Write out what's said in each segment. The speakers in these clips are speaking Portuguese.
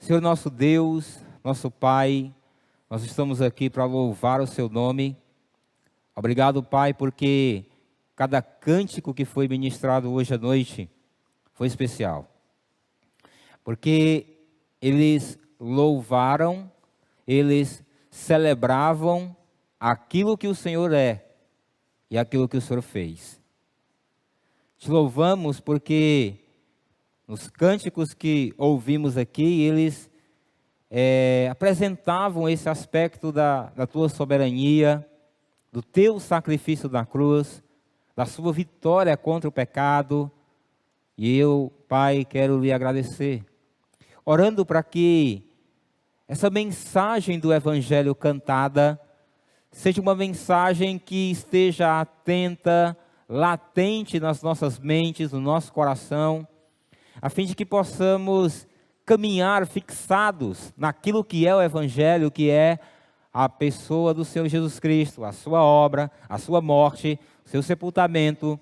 Senhor nosso Deus, nosso Pai, nós estamos aqui para louvar o Seu nome. Obrigado, Pai, porque cada cântico que foi ministrado hoje à noite foi especial. Porque eles louvaram, eles celebravam aquilo que o Senhor é e aquilo que o Senhor fez. Te louvamos porque nos cânticos que ouvimos aqui, eles apresentavam esse aspecto da tua soberania, do teu sacrifício na cruz, da sua vitória contra o pecado. E eu, Pai, quero lhe agradecer, orando para que essa mensagem do Evangelho cantada seja uma mensagem que esteja atenta, latente nas nossas mentes, no nosso coração, a fim de que possamos caminhar fixados naquilo que é o Evangelho, que é a pessoa do Senhor Jesus Cristo, a sua obra, a sua morte, o seu sepultamento,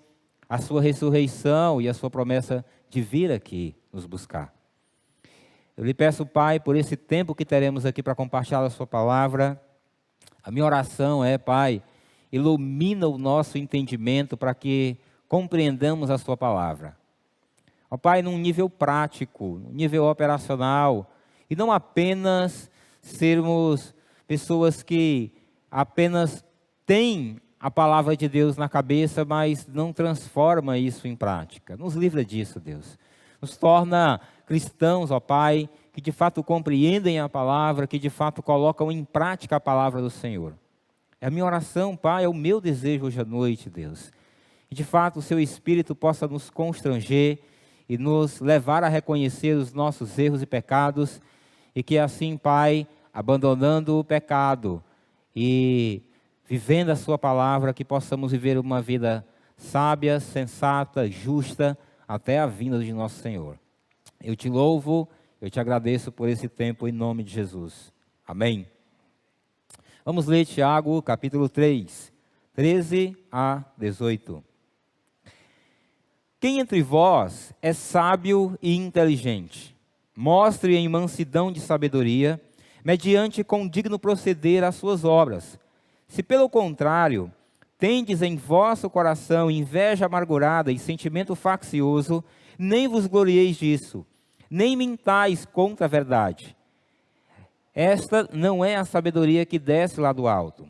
a sua ressurreição e a sua promessa de vir aqui nos buscar. Eu lhe peço, Pai, por esse tempo que teremos aqui para compartilhar a sua palavra. A minha oração é, Pai, ilumina o nosso entendimento para que compreendamos a sua palavra. Ó Pai, num nível prático, num nível operacional, e não apenas sermos pessoas que apenas têm a palavra de Deus na cabeça, mas não transforma isso em prática. Nos livra disso, Deus. Nos torna cristãos, ó Pai, que de fato compreendem a palavra, que de fato colocam em prática a palavra do Senhor. É a minha oração, Pai, é o meu desejo hoje à noite, Deus. Que de fato o Seu Espírito possa nos constranger e nos levar a reconhecer os nossos erros e pecados, e que assim, Pai, abandonando o pecado e vivendo a sua palavra, que possamos viver uma vida sábia, sensata, justa, até a vinda de nosso Senhor. Eu te louvo, eu te agradeço por esse tempo em nome de Jesus. Amém. Vamos ler Tiago, capítulo 3, 13 a 18. Quem entre vós é sábio e inteligente? Mostre em mansidão de sabedoria, mediante condigno proceder às suas obras. Se pelo contrário, tendes em vosso coração inveja amargurada e sentimento faccioso, nem vos glorieis disso, nem mintais contra a verdade. Esta não é a sabedoria que desce lá do alto.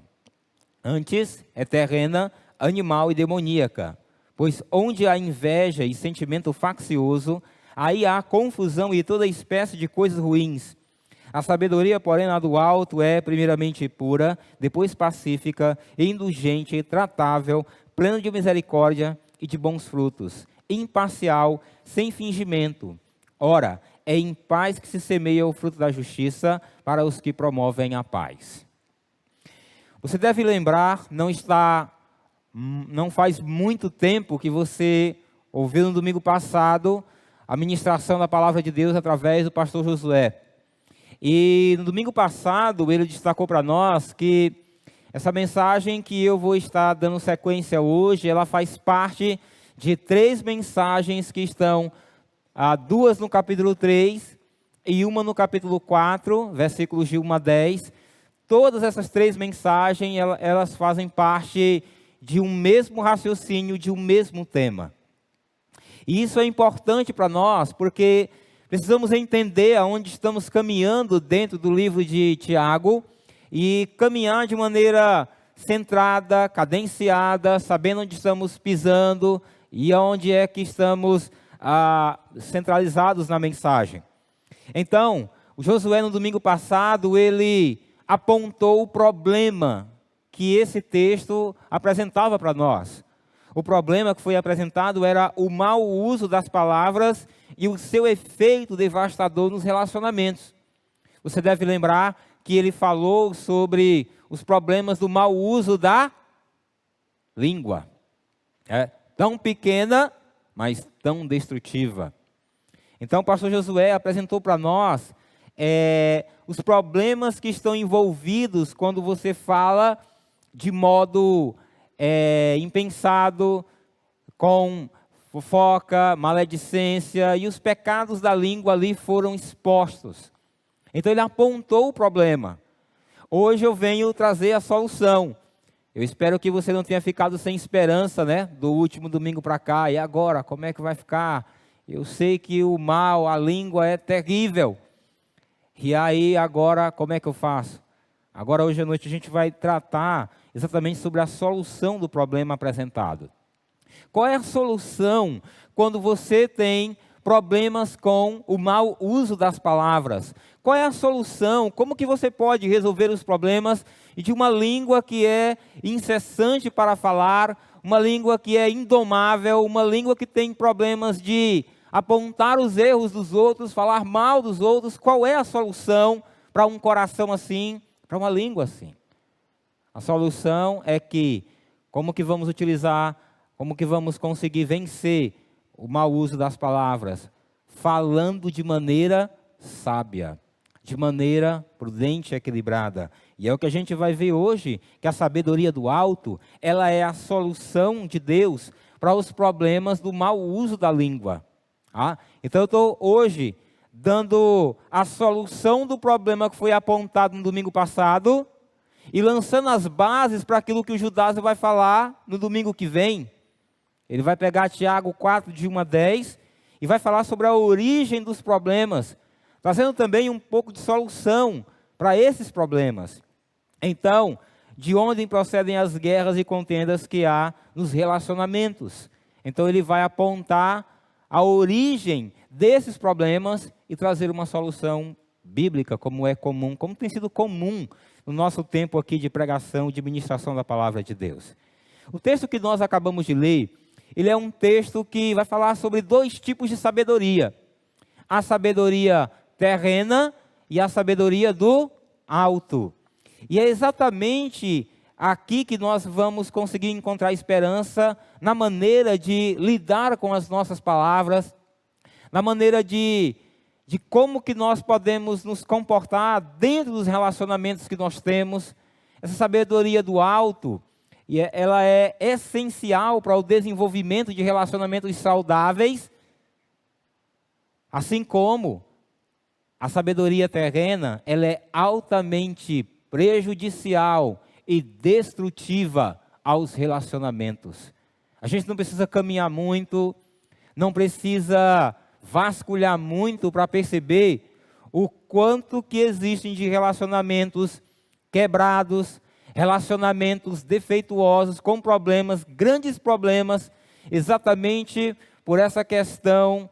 Antes é terrena, animal e demoníaca. Pois onde há inveja e sentimento faccioso, aí há confusão e toda espécie de coisas ruins. A sabedoria, porém, lá do alto é primeiramente pura, depois pacífica, indulgente, tratável, plena de misericórdia e de bons frutos, imparcial, sem fingimento. Ora, é em paz que se semeia o fruto da justiça para os que promovem a paz. Você deve lembrar, não faz muito tempo que você ouviu no domingo passado a ministração da palavra de Deus através do pastor Josué. E no domingo passado ele destacou para nós que essa mensagem que eu vou estar dando sequência hoje, ela faz parte de 3 mensagens que estão, 2 no capítulo 3 e uma no capítulo 4, versículos de 1 a 10. Todas essas 3 mensagens, elas fazem parte de um mesmo raciocínio, de um mesmo tema. E isso é importante para nós, porque precisamos entender aonde estamos caminhando dentro do livro de Tiago, e caminhar de maneira centrada, cadenciada, sabendo onde estamos pisando, e aonde é que estamos centralizados na mensagem. Então, o Josué no domingo passado, ele apontou o problema que esse texto apresentava para nós. O problema que foi apresentado era o mau uso das palavras e o seu efeito devastador nos relacionamentos. Você deve lembrar que ele falou sobre os problemas do mau uso da língua. É tão pequena, mas tão destrutiva. Então o pastor Josué apresentou para nós os problemas que estão envolvidos quando você fala de modo impensado, com fofoca, maledicência, e os pecados da língua ali foram expostos. Então ele apontou o problema. Hoje eu venho trazer a solução. Eu espero que você não tenha ficado sem esperança, né? Do último domingo para cá. E agora, como é que vai ficar? Eu sei que o mal, a língua é terrível. E aí, agora, como é que eu faço? Agora, hoje à noite, a gente vai tratar exatamente sobre a solução do problema apresentado. Qual é a solução quando você tem problemas com o mau uso das palavras? Qual é a solução? Como que você pode resolver os problemas de uma língua que é incessante para falar, uma língua que é indomável, uma língua que tem problemas de apontar os erros dos outros, falar mal dos outros? Qual é a solução para um coração assim, para uma língua assim? A solução é que, como que vamos utilizar, como que vamos conseguir vencer o mau uso das palavras? Falando de maneira sábia, de maneira prudente e equilibrada. E é o que a gente vai ver hoje, que a sabedoria do alto, ela é a solução de Deus para os problemas do mau uso da língua. Então eu estou hoje dando a solução do problema que foi apontado no domingo passado e lançando as bases para aquilo que o Judásio vai falar no domingo que vem. Ele vai pegar Tiago 4, de 1 a 10, e vai falar sobre a origem dos problemas, trazendo também um pouco de solução para esses problemas. Então, de onde procedem as guerras e contendas que há nos relacionamentos? Então ele vai apontar a origem desses problemas e trazer uma solução bíblica, como é comum, como tem sido comum no nosso tempo aqui de pregação, de ministração da palavra de Deus. O texto que nós acabamos de ler, ele é um texto que vai falar sobre dois tipos de sabedoria. A sabedoria terrena e a sabedoria do alto. E é exatamente aqui que nós vamos conseguir encontrar esperança na maneira de lidar com as nossas palavras, na maneira de como que nós podemos nos comportar dentro dos relacionamentos que nós temos. Essa sabedoria do alto, ela é essencial para o desenvolvimento de relacionamentos saudáveis, assim como a sabedoria terrena, ela é altamente prejudicial e destrutiva aos relacionamentos. A gente não precisa caminhar muito, não precisa vasculhar muito para perceber o quanto que existem de relacionamentos quebrados, relacionamentos defeituosos, com problemas, grandes problemas, exatamente por essa questão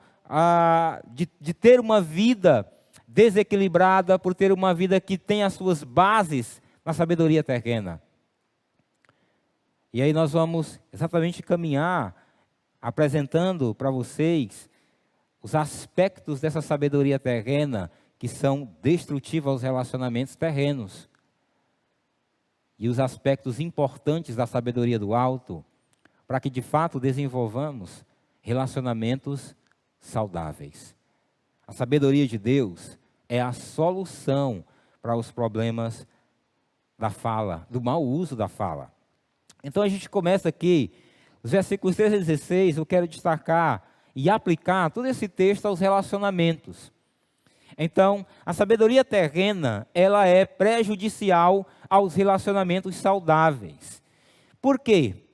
de ter uma vida desequilibrada, por ter uma vida que tem as suas bases na sabedoria terrena. E aí nós vamos exatamente caminhar apresentando para vocês os aspectos dessa sabedoria terrena que são destrutivos aos relacionamentos terrenos. E os aspectos importantes da sabedoria do alto, para que de fato desenvolvamos relacionamentos saudáveis. A sabedoria de Deus é a solução para os problemas da fala, do mau uso da fala. Então a gente começa aqui, os versículos 13 a 16, eu quero destacar e aplicar todo esse texto aos relacionamentos. Então, a sabedoria terrena, ela é prejudicial aos relacionamentos saudáveis. Por quê?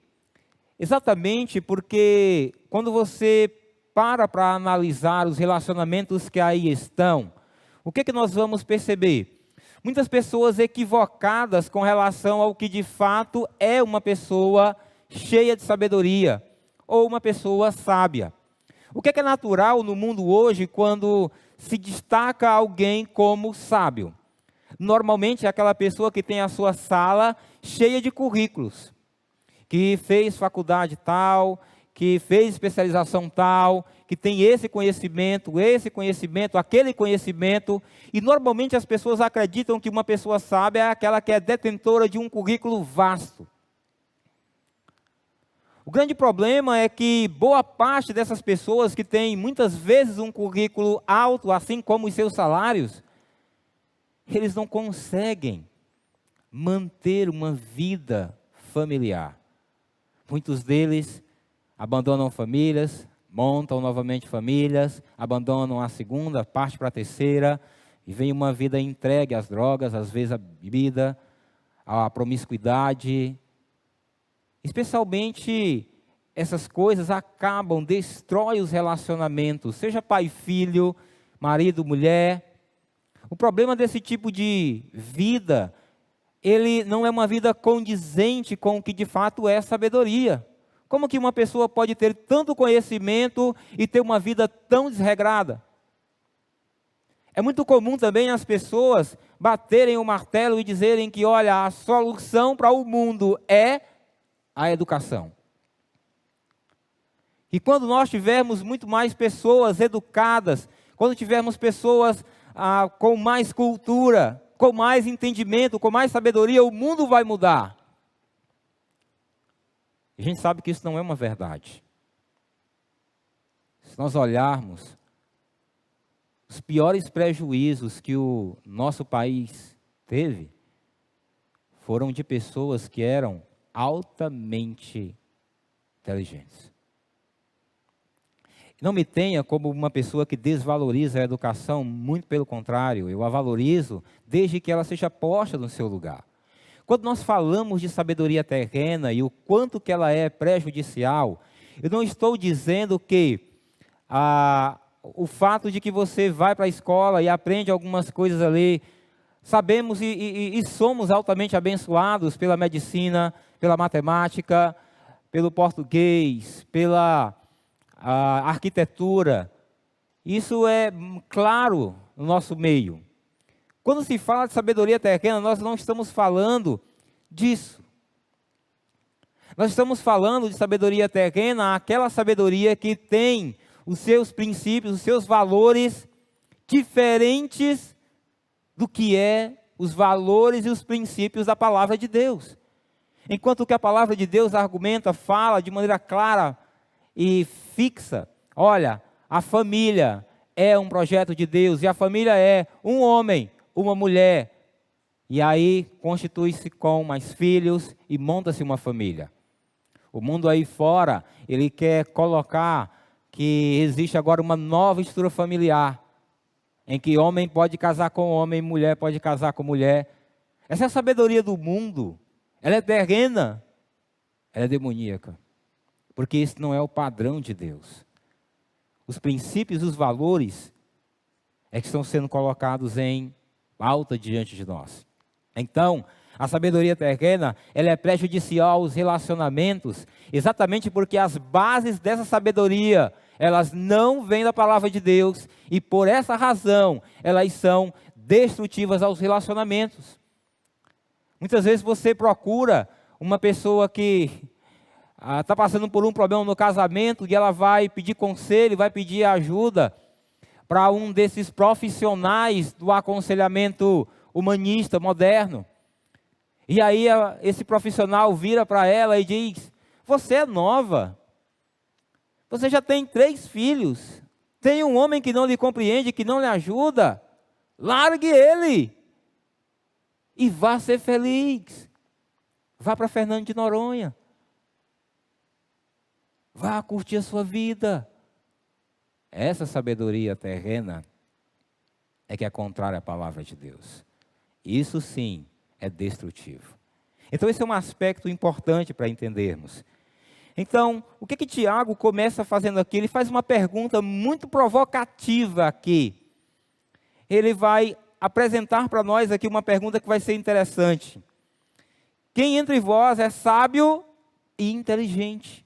Exatamente porque quando você para analisar os relacionamentos que aí estão, o que nós vamos perceber? Muitas pessoas equivocadas com relação ao que de fato é uma pessoa cheia de sabedoria, ou uma pessoa sábia. O que é natural no mundo hoje quando se destaca alguém como sábio? Normalmente é aquela pessoa que tem a sua sala cheia de currículos, que fez faculdade tal, que fez especialização tal, que tem esse conhecimento, aquele conhecimento, e normalmente as pessoas acreditam que uma pessoa sábia é aquela que é detentora de um currículo vasto. O grande problema é que boa parte dessas pessoas que têm muitas vezes um currículo alto, assim como os seus salários, eles não conseguem manter uma vida familiar. Muitos deles abandonam famílias, montam novamente famílias, abandonam a segunda, parte para a terceira, e vem uma vida entregue às drogas, às vezes à bebida, à promiscuidade. Especialmente essas coisas destroem os relacionamentos, seja pai e filho, marido, mulher. O problema desse tipo de vida, ele não é uma vida condizente com o que de fato é sabedoria. Como que uma pessoa pode ter tanto conhecimento e ter uma vida tão desregrada? É muito comum também as pessoas baterem o martelo e dizerem que, olha, a solução para o mundo é a educação. E quando nós tivermos muito mais pessoas educadas, quando tivermos pessoas com mais cultura, com mais entendimento, com mais sabedoria, o mundo vai mudar. A gente sabe que isso não é uma verdade. Se nós olharmos os piores prejuízos que o nosso país teve, foram de pessoas que eram altamente inteligentes. Não me tenha como uma pessoa que desvaloriza a educação, muito pelo contrário, eu a valorizo desde que ela seja posta no seu lugar. Quando nós falamos de sabedoria terrena e o quanto que ela é prejudicial, eu não estou dizendo que o fato de que você vai para a escola e aprende algumas coisas ali, sabemos e somos altamente abençoados pela medicina, pela matemática, pelo português, pela arquitetura. Isso é claro no nosso meio. Quando se fala de sabedoria terrena, nós não estamos falando disso. Nós estamos falando de sabedoria terrena, aquela sabedoria que tem os seus princípios, os seus valores diferentes do que os valores e os princípios da palavra de Deus. Enquanto que a palavra de Deus argumenta, fala de maneira clara e fixa, olha, a família é um projeto de Deus, e a família é um homem, uma mulher, e aí constitui-se com mais filhos e monta-se uma família. O mundo aí fora, ele quer colocar que existe agora uma nova estrutura familiar, em que homem pode casar com homem, mulher pode casar com mulher. Essa é a sabedoria do mundo. Ela é terrena, ela é demoníaca, porque esse não é o padrão de Deus. Os princípios e os valores é que estão sendo colocados em alta diante de nós. Então, a sabedoria terrena, ela é prejudicial aos relacionamentos, exatamente porque as bases dessa sabedoria, elas não vêm da palavra de Deus, e por essa razão, elas são destrutivas aos relacionamentos. Muitas vezes você procura uma pessoa que está passando por um problema no casamento, e ela vai pedir conselho, vai pedir ajuda para um desses profissionais do aconselhamento humanista, moderno. E aí esse profissional vira para ela e diz: você é nova, você já tem 3 filhos, tem um homem que não lhe compreende, que não lhe ajuda, largue ele e vá ser feliz. Vá para Fernando de Noronha, vá curtir a sua vida. Essa sabedoria terrena é que é contrária à palavra de Deus. Isso sim é destrutivo. Então esse é um aspecto importante para entendermos. Então, o que Tiago começa fazendo aqui? Ele faz uma pergunta muito provocativa aqui. Ele vai apresentar para nós aqui uma pergunta que vai ser interessante. Quem entre vós é sábio e inteligente?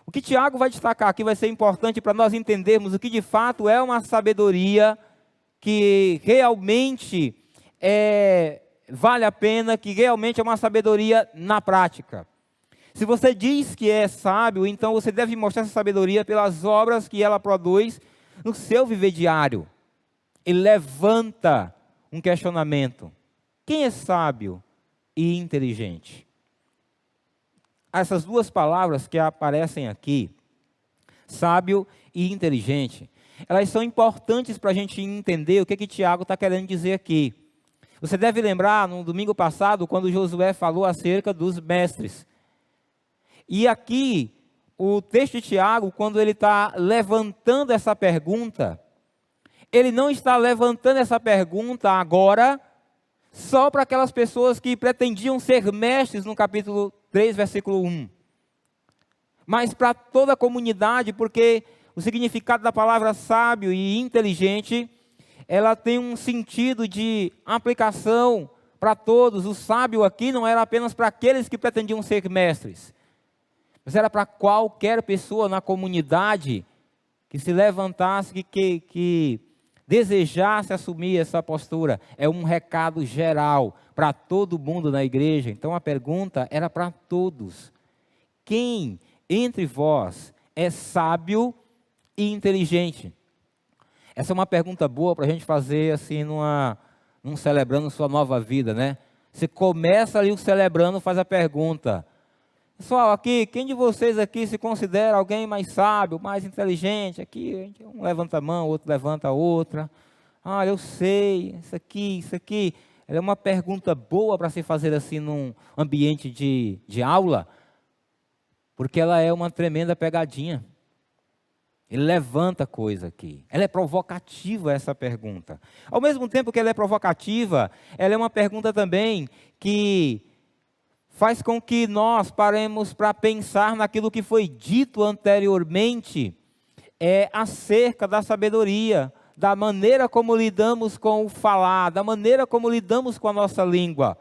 O que Tiago vai destacar aqui vai ser importante para nós entendermos o que de fato é uma sabedoria que realmente vale a pena, que realmente é uma sabedoria na prática. Se você diz que é sábio, então você deve mostrar essa sabedoria pelas obras que ela produz no seu viver diário. Ele levanta um questionamento. Quem é sábio e inteligente? Essas duas palavras que aparecem aqui, sábio e inteligente, elas são importantes para a gente entender o que Tiago está querendo dizer aqui. Você deve lembrar, no domingo passado, quando Josué falou acerca dos mestres. E aqui, o texto de Tiago, quando ele está levantando essa pergunta, ele não está levantando essa pergunta agora só para aquelas pessoas que pretendiam ser mestres no capítulo 3, versículo 1. Mas para toda a comunidade, porque o significado da palavra sábio e inteligente, ela tem um sentido de aplicação para todos. O sábio aqui não era apenas para aqueles que pretendiam ser mestres, mas era para qualquer pessoa na comunidade que se levantasse, que desejasse assumir essa postura. É um recado geral para todo mundo na igreja. Então a pergunta era para todos: quem entre vós é sábio e inteligente? Essa é uma pergunta boa para a gente fazer assim, num celebrando sua nova vida, né? Você começa ali o celebrando, faz a pergunta: pessoal, aqui, quem de vocês aqui se considera alguém mais sábio, mais inteligente? Aqui, um levanta a mão, outro levanta a outra. Ah, eu sei, isso aqui. É uma pergunta boa para se fazer assim num ambiente de aula, porque ela é uma tremenda pegadinha. Ele levanta coisa aqui. Ela é provocativa, essa pergunta. Ao mesmo tempo que ela é provocativa, ela é uma pergunta também que faz com que nós paremos para pensar naquilo que foi dito anteriormente, acerca da sabedoria, da maneira como lidamos com o falar, da maneira como lidamos com a nossa língua.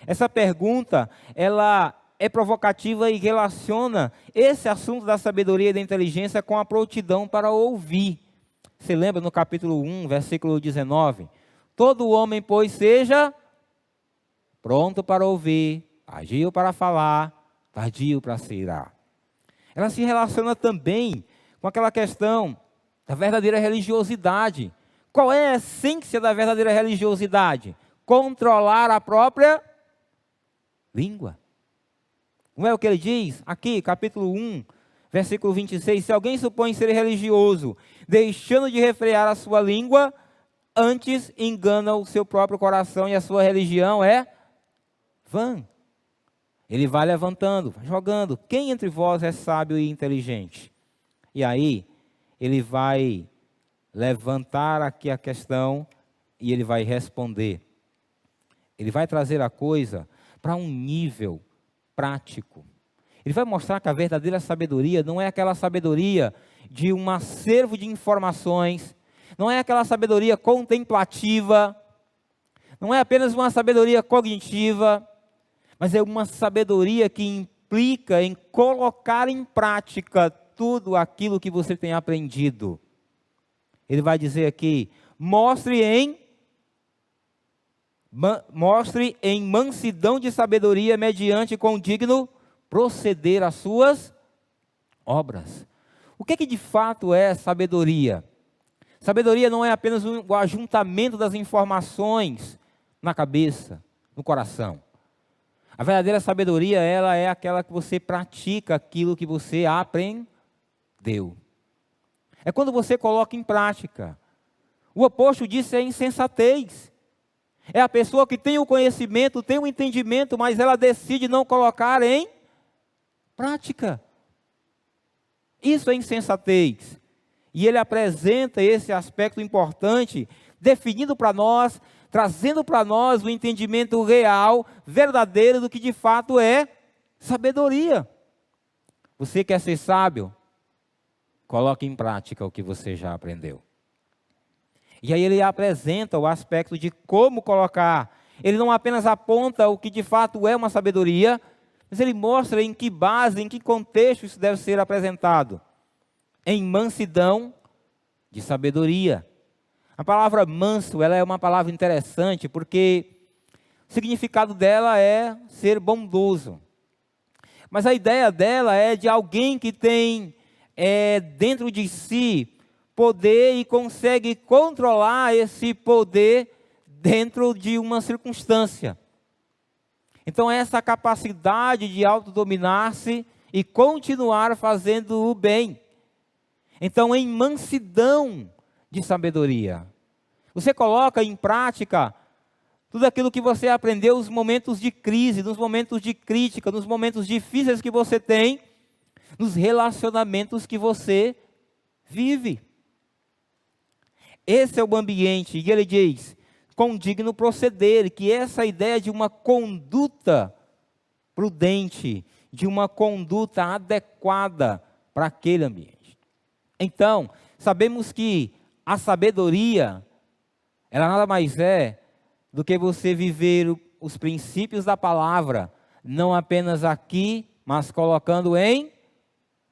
Essa pergunta, ela é provocativa e relaciona esse assunto da sabedoria e da inteligência com a prontidão para ouvir. Você lembra no capítulo 1, versículo 19? Todo homem, pois, seja pronto para ouvir, tardio para falar, tardio para se irar. Ela se relaciona também com aquela questão da verdadeira religiosidade. Qual é a essência da verdadeira religiosidade? Controlar a própria língua. Não é o que ele diz? Aqui, capítulo 1, versículo 26. Se alguém supõe ser religioso, deixando de refrear a sua língua, antes engana o seu próprio coração e a sua religião é vã. Ele vai levantando, vai jogando. Quem entre vós é sábio e inteligente? E aí, ele vai levantar aqui a questão e ele vai responder. Ele vai trazer a coisa para um nível prático. Ele vai mostrar que a verdadeira sabedoria não é aquela sabedoria de um acervo de informações, não é aquela sabedoria contemplativa, não é apenas uma sabedoria cognitiva, mas é uma sabedoria que implica em colocar em prática tudo aquilo que você tem aprendido. Ele vai dizer aqui: mostre em mansidão de sabedoria, mediante condigno proceder às suas obras. O que de fato é sabedoria? Sabedoria não é apenas o ajuntamento das informações na cabeça, no coração. A verdadeira sabedoria, ela é aquela que você pratica aquilo que você aprendeu. É quando você coloca em prática. O oposto disso é insensatez. É a pessoa que tem o conhecimento, tem o entendimento, mas ela decide não colocar em prática. Isso é insensatez. E ele apresenta esse aspecto importante, definindo para nós, trazendo para nós o entendimento real, verdadeiro do que de fato é sabedoria. Você quer ser sábio? Coloque em prática o que você já aprendeu. E aí ele apresenta o aspecto de como colocar. Ele não apenas aponta o que de fato é uma sabedoria, mas ele mostra em que base, em que contexto isso deve ser apresentado. Em mansidão de sabedoria. A palavra manso, ela é uma palavra interessante, porque o significado dela é ser bondoso. Mas a ideia dela é de alguém que tem dentro de si poder e consegue controlar esse poder dentro de uma circunstância. Então essa capacidade de autodominar-se e continuar fazendo o bem. Então em mansidão de sabedoria. Você coloca em prática tudo aquilo que você aprendeu nos momentos de crise, nos momentos de crítica, nos momentos difíceis que você tem, nos relacionamentos que você vive. Esse é o ambiente. E ele diz, com digno proceder, que essa ideia de uma conduta prudente, de uma conduta adequada para aquele ambiente. Então, sabemos que a sabedoria, ela nada mais é do que você viver os princípios da palavra, não apenas aqui, mas colocando em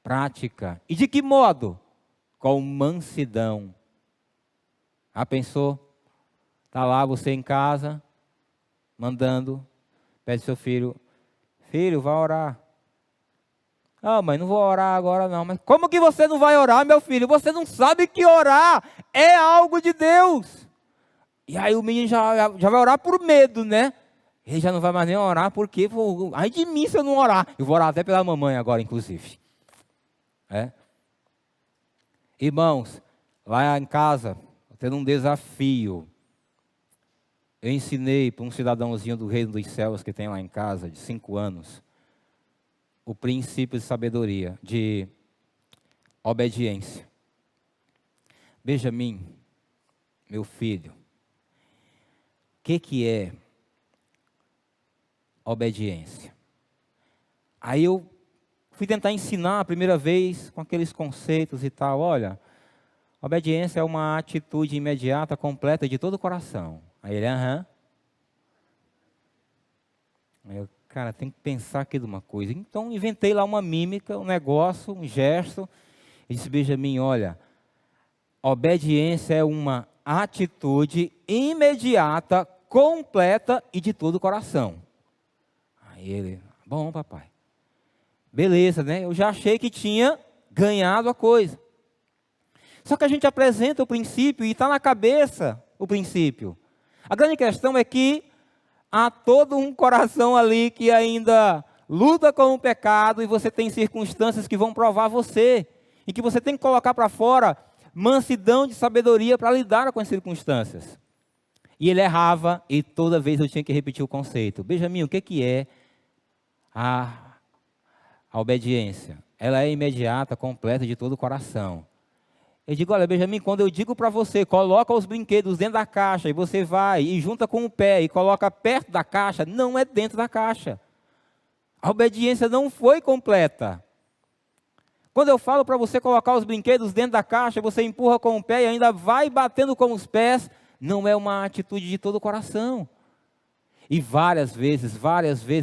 prática. E de que modo? Com mansidão. Ah, pensou? Está lá você em casa, mandando, pede seu filho, filho, vai orar. Ah, mãe, não vou orar agora não. Mas como que você não vai orar, meu filho? Você não sabe que orar é algo de Deus. E aí o menino já vai orar por medo, né? Ele já não vai mais nem orar, porque, ai de mim se eu não orar. Eu vou orar até pela mamãe agora, inclusive. Irmãos, lá em casa, tendo um desafio. Eu ensinei para um cidadãozinho do reino dos céus que tem lá em casa, de 5 anos, o princípio de sabedoria, de obediência. Benjamin, meu filho, o que é obediência? Aí eu fui tentar ensinar a primeira vez com aqueles conceitos e tal. Olha, obediência é uma atitude imediata, completa de todo o coração. Aí ele, aham. Aí eu, cara, tem que pensar aqui de uma coisa. Então inventei lá uma mímica, um negócio, um gesto. E disse, Benjamin, olha, obediência é uma atitude imediata, completa e de todo o coração. Aí ele, bom papai. Beleza, né? Eu já achei que tinha ganhado a coisa. Só que a gente apresenta o princípio e está na cabeça o princípio. A grande questão é que há todo um coração ali que ainda luta com o pecado e você tem circunstâncias que vão provar você. E que você tem que colocar para fora mansidão de sabedoria para lidar com as circunstâncias. E ele errava e toda vez eu tinha que repetir o conceito. Benjamin, o que é a obediência? Ela é imediata, completa de todo o coração. Eu digo, olha, Benjamin, quando eu digo para você, coloca os brinquedos dentro da caixa, e você vai e junta com o pé e coloca perto da caixa, não é dentro da caixa. A obediência não foi completa. Quando eu falo para você colocar os brinquedos dentro da caixa, você empurra com o pé e ainda vai batendo com os pés, não é uma atitude de todo o coração. E várias vezes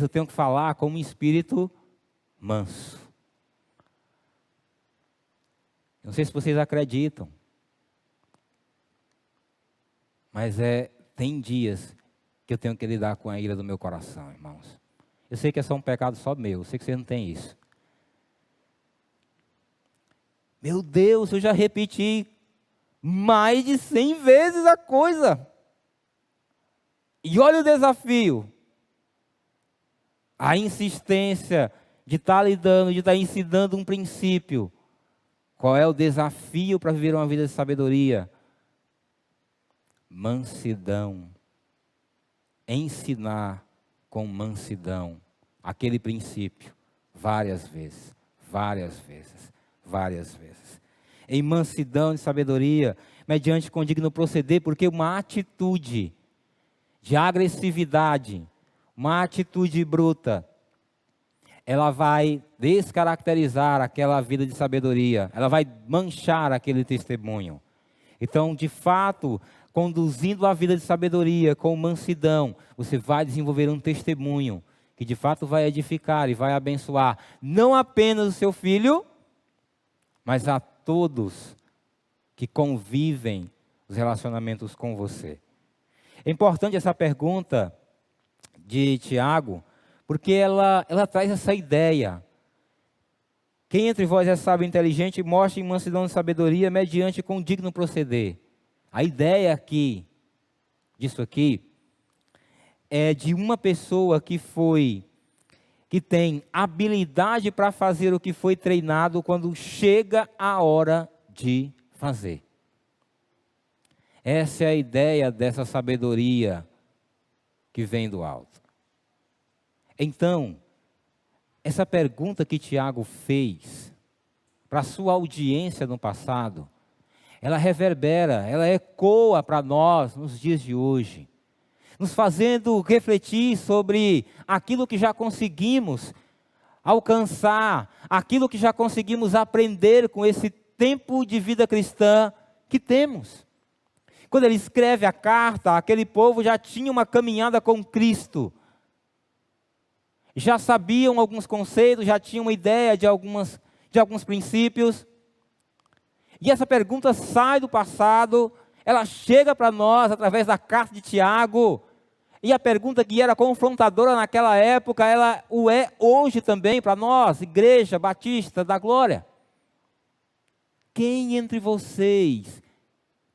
eu tenho que falar com um espírito manso. Não sei se vocês acreditam, mas tem dias que eu tenho que lidar com a ira do meu coração, irmãos. Eu sei que é só um pecado só meu, eu sei que vocês não têm isso. Meu Deus, eu já repeti mais de 100 vezes a coisa. E olha o desafio. A insistência de estar lidando, de estar ensinando um princípio. Qual é o desafio para viver uma vida de sabedoria? Mansidão. Ensinar com mansidão aquele princípio várias vezes, várias vezes, várias vezes. Em mansidão e sabedoria, mediante condigno proceder, porque uma atitude de agressividade, uma atitude bruta, ela vai descaracterizar aquela vida de sabedoria, ela vai manchar aquele testemunho. Então, de fato, conduzindo a vida de sabedoria com mansidão, você vai desenvolver um testemunho que de fato vai edificar e vai abençoar, não apenas o seu filho, mas a todos que convivem os relacionamentos com você. É importante essa pergunta de Tiago, porque ela traz essa ideia. Quem entre vós é sábio e inteligente, mostre mansidão e sabedoria mediante com digno proceder. A ideia aqui, disso aqui, é de uma pessoa que tem habilidade para fazer o que foi treinado quando chega a hora de fazer. Essa é a ideia dessa sabedoria que vem do alto. Então, essa pergunta que Tiago fez para a sua audiência no passado, ela reverbera, ela ecoa para nós nos dias de hoje, nos fazendo refletir sobre aquilo que já conseguimos alcançar, aquilo que já conseguimos aprender com esse tempo de vida cristã que temos. Quando ele escreve a carta, aquele povo já tinha uma caminhada com Cristo. Já sabiam alguns conceitos, já tinham uma ideia de alguns princípios. E essa pergunta sai do passado, ela chega para nós através da carta de Tiago. E a pergunta que era confrontadora naquela época, ela o é hoje também para nós, Igreja Batista da Glória. Quem entre vocês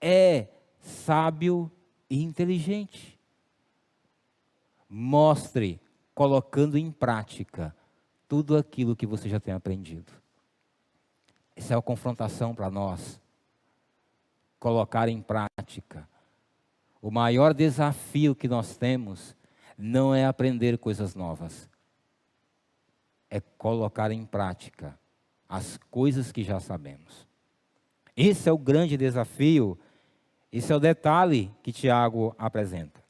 é sábio e inteligente? Mostre, colocando em prática, tudo aquilo que você já tem aprendido. Essa é a confrontação para nós. Colocar em prática. O maior desafio que nós temos não é aprender coisas novas. É colocar em prática as coisas que já sabemos. Esse é o grande desafio, esse é o detalhe que Tiago apresenta.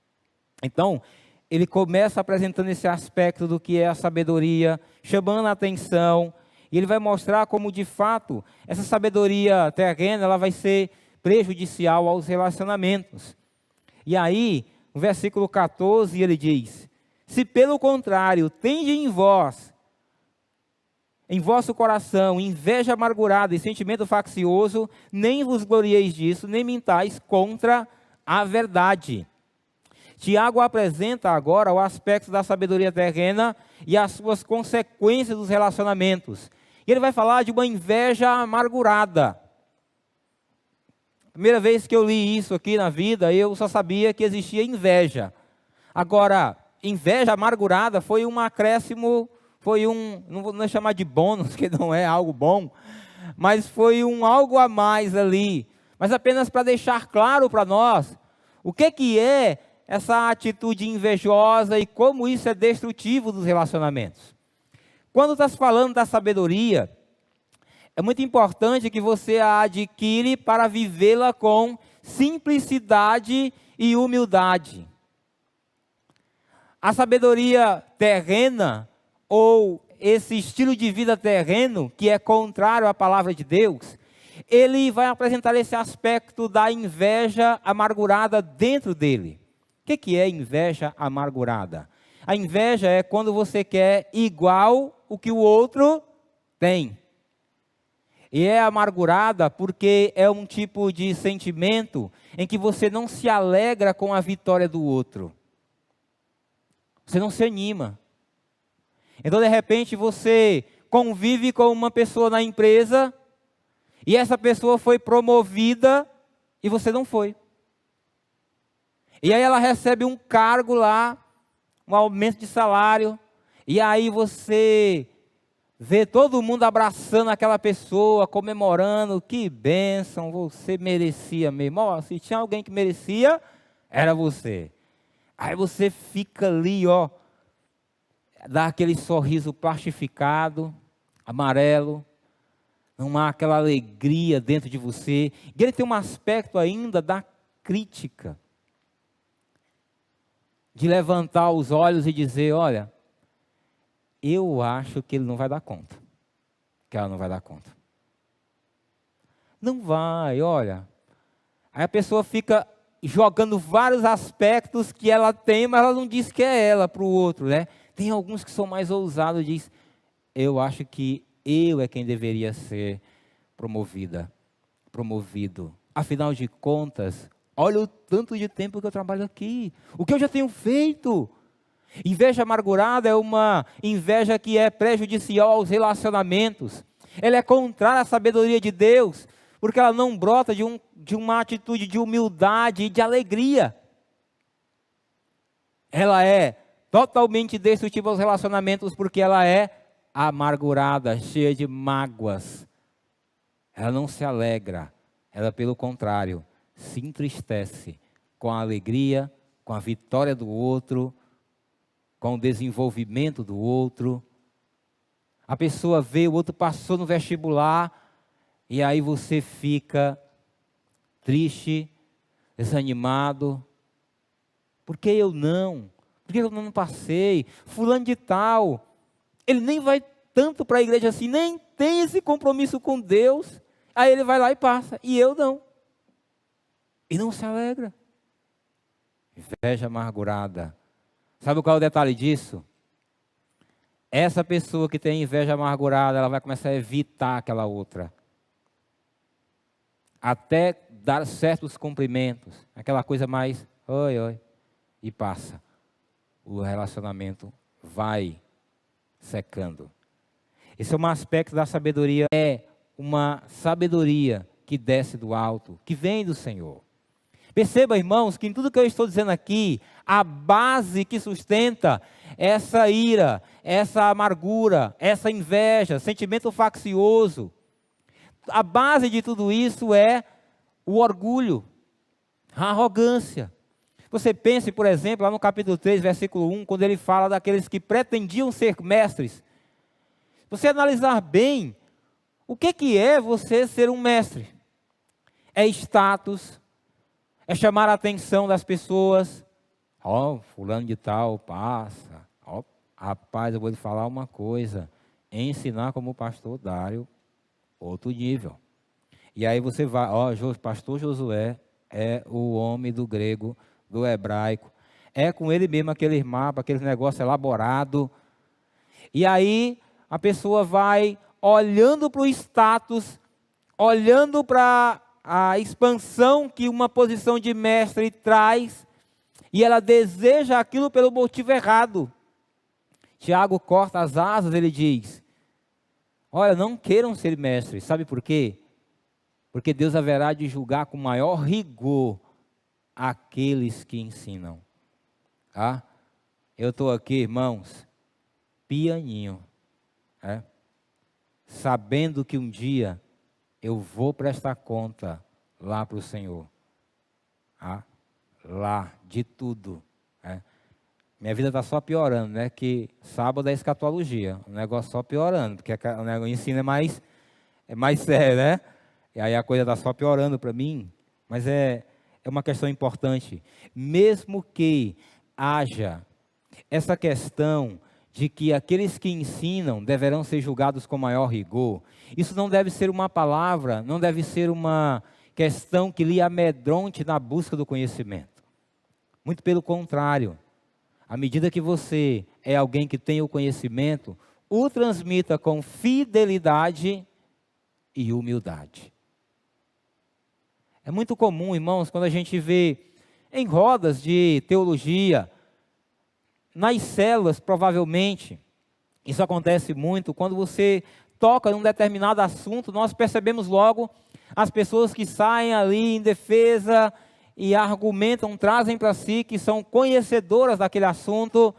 Então, ele começa apresentando esse aspecto do que é a sabedoria, chamando a atenção, e ele vai mostrar como, de fato, essa sabedoria terrena, ela vai ser prejudicial aos relacionamentos. E aí, no versículo 14, ele diz: se pelo contrário, tende em vosso coração, inveja amargurada e sentimento faccioso, nem vos glorieis disso, nem mintais contra a verdade. Tiago apresenta agora o aspecto da sabedoria terrena e as suas consequências dos relacionamentos. E ele vai falar de uma inveja amargurada. Primeira vez que eu li isso aqui na vida, eu só sabia que existia inveja. Agora, inveja amargurada foi um acréscimo, não vou chamar de bônus, que não é algo bom, mas foi algo a mais ali. Mas apenas para deixar claro para nós o que é essa atitude invejosa e como isso é destrutivo dos relacionamentos. Quando está se falando da sabedoria, é muito importante que você a adquire para vivê-la com simplicidade e humildade. A sabedoria terrena, ou esse estilo de vida terreno, que é contrário à palavra de Deus, ele vai apresentar esse aspecto da inveja amargurada dentro dele. O que é inveja amargurada? A inveja é quando você quer igual o que o outro tem. E é amargurada porque é um tipo de sentimento em que você não se alegra com a vitória do outro. Você não se anima. Então, de repente, você convive com uma pessoa na empresa e essa pessoa foi promovida e você não foi. E aí ela recebe um cargo lá, um aumento de salário, e aí você vê todo mundo abraçando aquela pessoa, comemorando, que bênção, você merecia mesmo. Ó, se tinha alguém que merecia, era você. Aí você fica ali, ó, dá aquele sorriso plastificado, amarelo, não há aquela alegria dentro de você. E ele tem um aspecto ainda da crítica, de levantar os olhos e dizer: olha, eu acho que ele não vai dar conta, que ela não vai dar conta. Não vai, olha. Aí a pessoa fica jogando vários aspectos que ela tem, mas ela não diz que é ela para o outro, né? Tem alguns que são mais ousados, diz: eu acho que eu é quem deveria ser promovido. Afinal de contas, olha o tanto de tempo que eu trabalho aqui, o que eu já tenho feito. Inveja amargurada é uma inveja que é prejudicial aos relacionamentos. Ela é contrária à sabedoria de Deus, porque ela não brota de uma atitude de humildade e de alegria. Ela é totalmente destrutiva aos relacionamentos, porque ela é amargurada, cheia de mágoas. Ela não se alegra, ela, pelo contrário, se entristece com a alegria, com a vitória do outro, com o desenvolvimento do outro. A pessoa vê, o outro passou no vestibular, e aí você fica triste, desanimado. Por que eu não? Por que eu não passei? Fulano de tal, ele nem vai tanto para a igreja assim, nem tem esse compromisso com Deus. Aí ele vai lá e passa, e eu não. E não se alegra. Inveja amargurada. Sabe qual é o detalhe disso? Essa pessoa que tem inveja amargurada, ela vai começar a evitar aquela outra. Até dar certos cumprimentos. Aquela coisa mais, oi, oi. E passa. O relacionamento vai secando. Esse é um aspecto da sabedoria. É uma sabedoria que desce do alto, que vem do Senhor. Perceba, irmãos, que em tudo que eu estou dizendo aqui, a base que sustenta essa ira, essa amargura, essa inveja, sentimento faccioso, a base de tudo isso é o orgulho, a arrogância. Você pense, por exemplo, lá no capítulo 3, versículo 1, quando ele fala daqueles que pretendiam ser mestres. Se você analisar bem, o que é você ser um mestre? É status, é chamar a atenção das pessoas. Ó, fulano de tal passa. Ó, rapaz, eu vou lhe falar uma coisa. Ensinar como o pastor Dário, outro nível. E aí você vai, ó, pastor Josué é o homem do grego, do hebraico. É com ele mesmo aquele mapa, aquele negócio elaborado. E aí a pessoa vai olhando para o status, olhando para a expansão que uma posição de mestre traz, e ela deseja aquilo pelo motivo errado. Tiago corta as asas, ele diz, olha, não queiram ser mestres, sabe por quê? Porque Deus haverá de julgar com maior rigor aqueles que ensinam. Ah, eu estou aqui, irmãos, pianinho, sabendo que um dia eu vou prestar conta lá para o Senhor. Lá, de tudo. Minha vida está só piorando, né? Que sábado é escatologia, o negócio só piorando, porque o ensino é mais sério, né? E aí a coisa está só piorando para mim, mas é uma questão importante. Mesmo que haja essa questão de que aqueles que ensinam deverão ser julgados com maior rigor, isso não deve ser uma palavra, não deve ser uma questão que lhe amedronte na busca do conhecimento. Muito pelo contrário, à medida que você é alguém que tem o conhecimento, o transmita com fidelidade e humildade. É muito comum, irmãos, quando a gente vê em rodas de teologia, nas células, provavelmente, isso acontece muito, quando você toca em um determinado assunto, nós percebemos logo as pessoas que saem ali em defesa e argumentam, trazem para si que são conhecedoras daquele assunto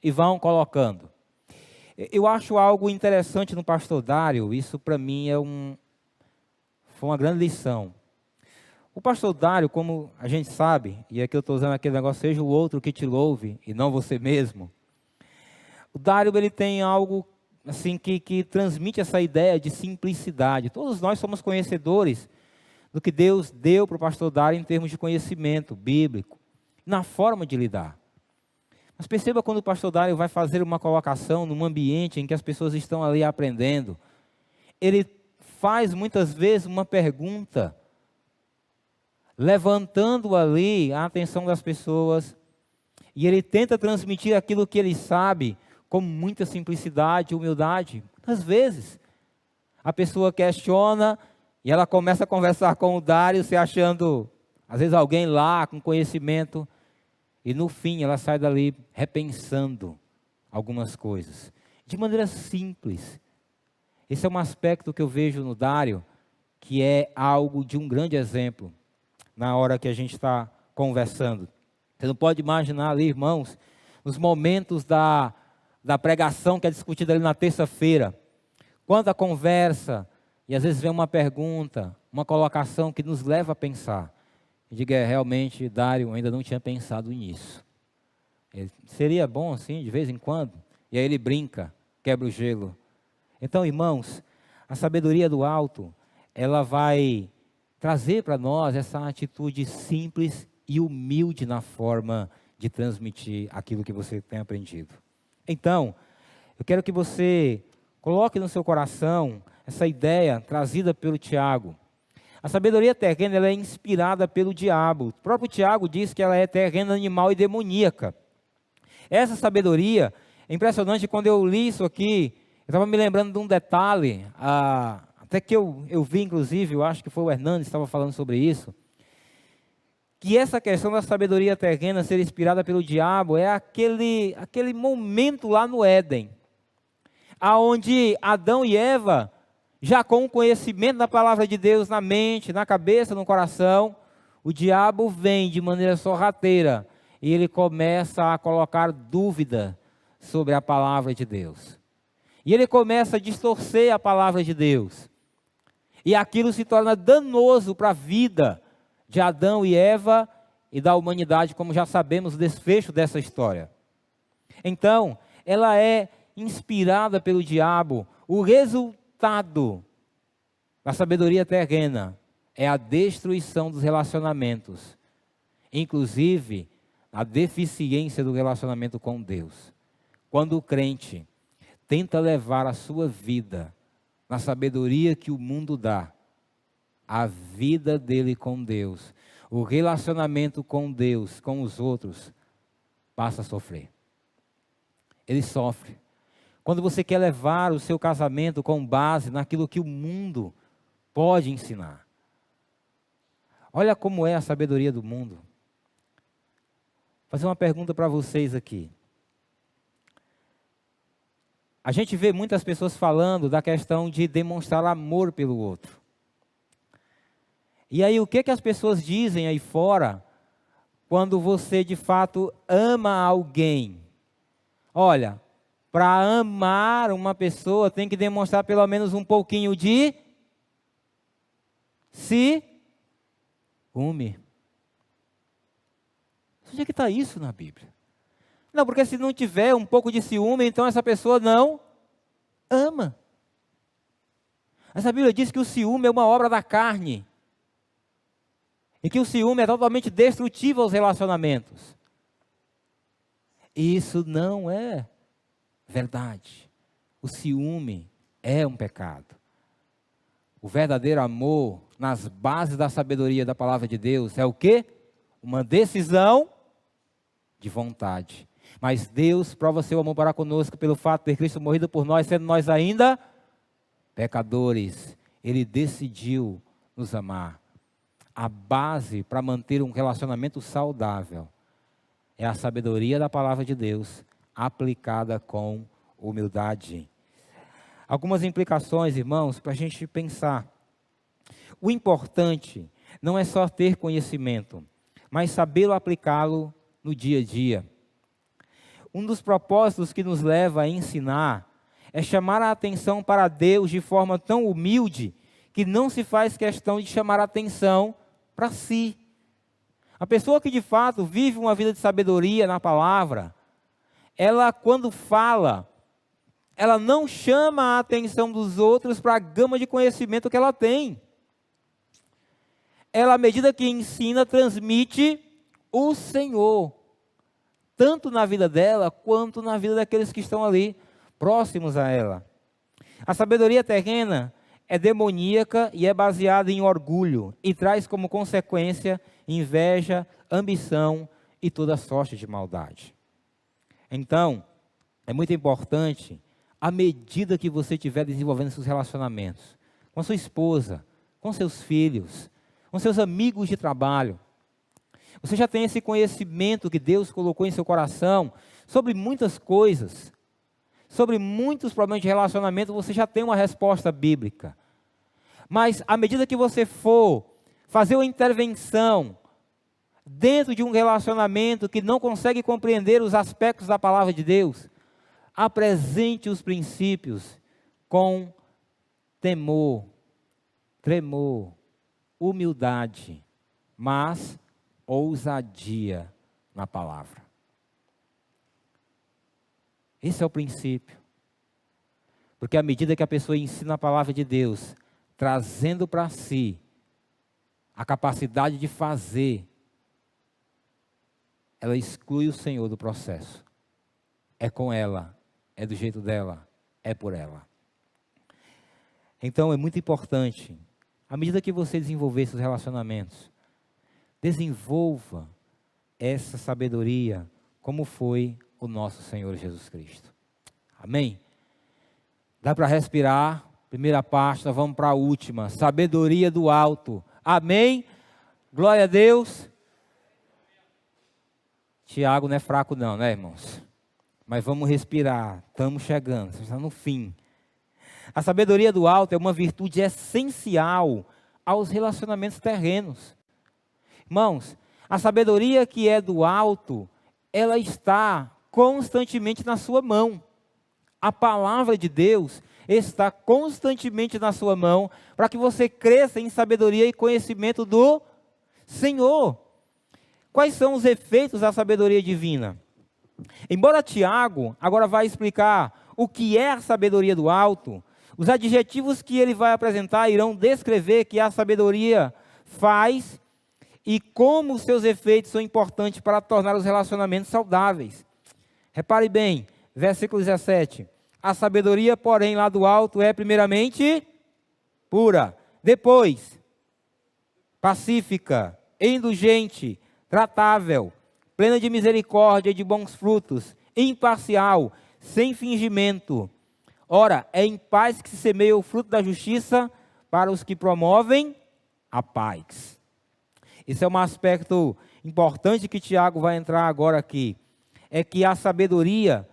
e vão colocando. Eu acho algo interessante no pastor Dário, isso para mim foi uma grande lição. O pastor Dário, como a gente sabe, e aqui eu estou usando aquele negócio, seja o outro que te louve e não você mesmo. O Dário, ele tem algo assim que transmite essa ideia de simplicidade. Todos nós somos conhecedores do que Deus deu para o pastor Dário em termos de conhecimento bíblico, na forma de lidar. Mas perceba quando o pastor Dário vai fazer uma colocação num ambiente em que as pessoas estão ali aprendendo, ele faz muitas vezes uma pergunta, levantando ali a atenção das pessoas, e ele tenta transmitir aquilo que ele sabe com muita simplicidade e humildade. Às vezes, a pessoa questiona e ela começa a conversar com o Dário, se achando, às vezes, alguém lá com conhecimento, e no fim ela sai dali repensando algumas coisas, de maneira simples. Esse é um aspecto que eu vejo no Dário, que é algo de um grande exemplo, na hora que a gente está conversando. Você não pode imaginar ali, irmãos, nos momentos da pregação que é discutida ali na terça-feira, quando a conversa, e às vezes vem uma pergunta, uma colocação que nos leva a pensar. E diga, realmente, Dário ainda não tinha pensado nisso. Seria bom assim, de vez em quando? E aí ele brinca, quebra o gelo. Então, irmãos, a sabedoria do alto, ela vai trazer para nós essa atitude simples e humilde na forma de transmitir aquilo que você tem aprendido. Então, eu quero que você coloque no seu coração essa ideia trazida pelo Tiago. A sabedoria terrena ela é inspirada pelo diabo. O próprio Tiago diz que ela é terrena, animal e demoníaca. Essa sabedoria, é impressionante, quando eu li isso aqui, eu estava me lembrando de um detalhe, até que eu vi, inclusive, eu acho que foi o Hernandes que estava falando sobre isso, que essa questão da sabedoria terrena ser inspirada pelo diabo é aquele momento lá no Éden, aonde Adão e Eva, já com o conhecimento da palavra de Deus na mente, na cabeça, no coração, o diabo vem de maneira sorrateira e ele começa a colocar dúvida sobre a palavra de Deus. E ele começa a distorcer a palavra de Deus. E aquilo se torna danoso para a vida de Adão e Eva e da humanidade, como já sabemos o desfecho dessa história. Então, ela é inspirada pelo diabo. O resultado da sabedoria terrena é a destruição dos relacionamentos, inclusive a deficiência do relacionamento com Deus. Quando o crente tenta levar a sua vida na sabedoria que o mundo dá, a vida dele com Deus, o relacionamento com Deus, com os outros, passa a sofrer. Ele sofre. Quando você quer levar o seu casamento com base naquilo que o mundo pode ensinar. Olha como é a sabedoria do mundo. Vou fazer uma pergunta para vocês aqui. A gente vê muitas pessoas falando da questão de demonstrar amor pelo outro. E aí o que as pessoas dizem aí fora quando você de fato ama alguém? Olha, para amar uma pessoa tem que demonstrar pelo menos um pouquinho de ciúme. Onde é que está isso na Bíblia? Não, porque se não tiver um pouco de ciúme, então essa pessoa não ama. Essa Bíblia diz que o ciúme é uma obra da carne. E que o ciúme é totalmente destrutivo aos relacionamentos. E isso não é verdade. O ciúme é um pecado. O verdadeiro amor, nas bases da sabedoria da palavra de Deus, é o quê? Uma decisão de vontade. Mas Deus prova seu amor para conosco pelo fato de ter Cristo morrido por nós, sendo nós ainda pecadores. Ele decidiu nos amar. A base para manter um relacionamento saudável é a sabedoria da palavra de Deus, aplicada com humildade. Algumas implicações, irmãos, para a gente pensar. O importante não é só ter conhecimento, mas sabê-lo aplicá-lo no dia a dia. Um dos propósitos que nos leva a ensinar é chamar a atenção para Deus de forma tão humilde que não se faz questão de chamar a atenção para si. A pessoa que de fato vive uma vida de sabedoria na palavra, ela quando fala, ela não chama a atenção dos outros para a gama de conhecimento que ela tem. Ela, à medida que ensina, transmite o Senhor, tanto na vida dela, quanto na vida daqueles que estão ali, próximos a ela. A sabedoria terrena é demoníaca e é baseada em orgulho, e traz como consequência inveja, ambição e toda sorte de maldade. Então, é muito importante, à medida que você estiver desenvolvendo seus relacionamentos, com a sua esposa, com seus filhos, com seus amigos de trabalho, você já tem esse conhecimento que Deus colocou em seu coração sobre muitas coisas, sobre muitos problemas de relacionamento, você já tem uma resposta bíblica. Mas à medida que você for fazer uma intervenção dentro de um relacionamento que não consegue compreender os aspectos da palavra de Deus, apresente os princípios com temor, tremor, humildade, mas ousadia na palavra. Esse é o princípio. Porque à medida que a pessoa ensina a palavra de Deus, trazendo para si a capacidade de fazer, ela exclui o Senhor do processo. É com ela, é do jeito dela, é por ela. Então é muito importante, à medida que você desenvolver seus relacionamentos, desenvolva essa sabedoria como foi o nosso Senhor Jesus Cristo. Amém? Dá para respirar? Primeira parte, nós vamos para a última. Sabedoria do alto. Amém? Glória a Deus. Tiago não é fraco não, né, irmãos? Mas vamos respirar. Estamos chegando, está no fim. A sabedoria do alto é uma virtude essencial aos relacionamentos terrenos. Irmãos, a sabedoria que é do alto, ela está constantemente na sua mão. A palavra de Deus está constantemente na sua mão para que você cresça em sabedoria e conhecimento do Senhor. Quais são os efeitos da sabedoria divina? Embora Tiago agora vai explicar o que é a sabedoria do alto, os adjetivos que ele vai apresentar irão descrever que a sabedoria faz e como os seus efeitos são importantes para tornar os relacionamentos saudáveis. Repare bem, versículo 17. A sabedoria, porém, lá do alto é primeiramente pura, depois pacífica, indulgente, tratável, plena de misericórdia e de bons frutos, imparcial, sem fingimento. Ora, é em paz que se semeia o fruto da justiça para os que promovem a paz. Esse é um aspecto importante que Tiago vai entrar agora aqui. É que a sabedoria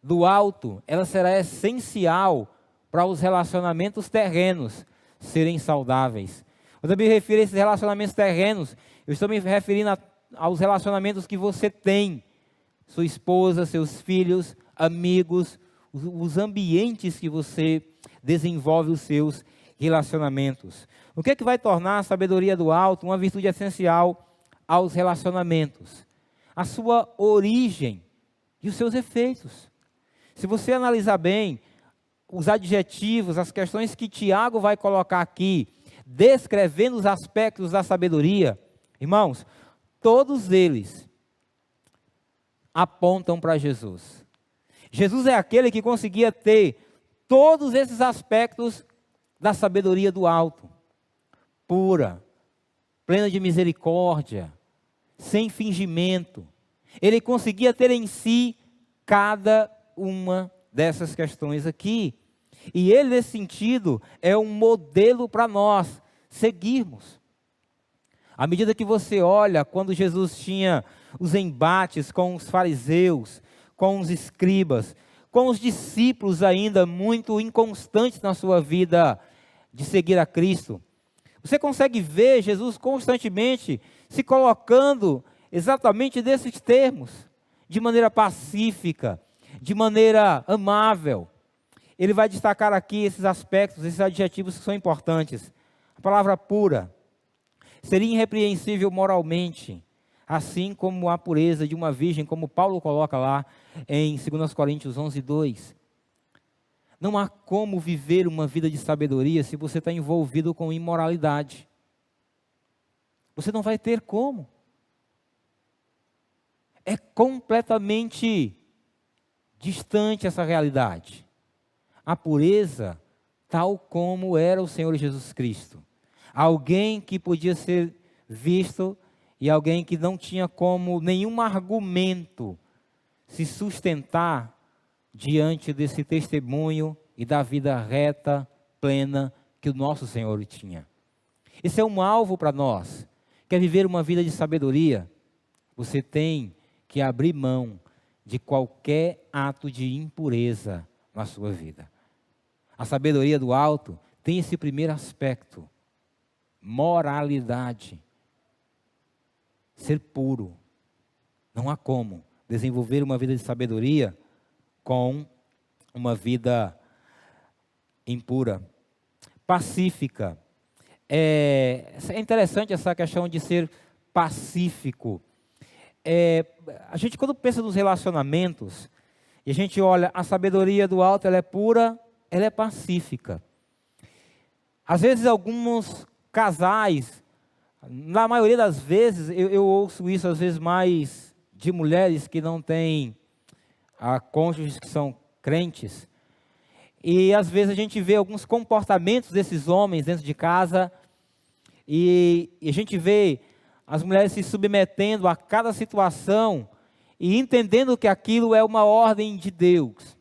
do alto, ela será essencial para os relacionamentos terrenos serem saudáveis. Quando eu me refiro a esses relacionamentos terrenos, eu estou me referindo aos relacionamentos que você tem. Sua esposa, seus filhos, amigos, os ambientes que você desenvolve os seus relacionamentos. O que é que vai tornar a sabedoria do alto uma virtude essencial aos relacionamentos? A sua origem e os seus efeitos. Se você analisar bem os adjetivos, as questões que Tiago vai colocar aqui, descrevendo os aspectos da sabedoria, irmãos, todos eles apontam para Jesus. Jesus é aquele que conseguia ter todos esses aspectos da sabedoria do alto. Pura, plena de misericórdia, sem fingimento. Ele conseguia ter em si cada uma dessas questões aqui. E ele, nesse sentido, é um modelo para nós seguirmos. À medida que você olha, quando Jesus tinha os embates com os fariseus, com os escribas, com os discípulos ainda muito inconstantes na sua vida de seguir a Cristo, você consegue ver Jesus constantemente se colocando exatamente nesses termos, de maneira pacífica, de maneira amável. Ele vai destacar aqui esses aspectos, esses adjetivos que são importantes. A palavra pura seria irrepreensível moralmente, assim como a pureza de uma virgem, como Paulo coloca lá em 2 Coríntios 11:2. Não há como viver uma vida de sabedoria se você está envolvido com imoralidade. Você não vai ter como. É completamente distante essa realidade. A pureza, tal como era o Senhor Jesus Cristo. Alguém que podia ser visto e alguém que não tinha como nenhum argumento se sustentar diante desse testemunho e da vida reta, plena que o nosso Senhor tinha. Esse é um alvo para nós. Quer viver uma vida de sabedoria? Você tem que abrir mão de qualquer ato de impureza na sua vida. A sabedoria do alto tem esse primeiro aspecto, moralidade. Ser puro. Não há como desenvolver uma vida de sabedoria com uma vida impura. Pacífica. É interessante essa questão de ser pacífico. A gente, quando pensa nos relacionamentos, e a gente olha, a sabedoria do alto, ela é pura, ela é pacífica. Às vezes, alguns casais, Na maioria das vezes, eu ouço isso às vezes mais de mulheres que não têm cônjuges que são crentes. E às vezes a gente vê alguns comportamentos desses homens dentro de casa e a gente vê as mulheres se submetendo a cada situação e entendendo que aquilo é uma ordem de Deus.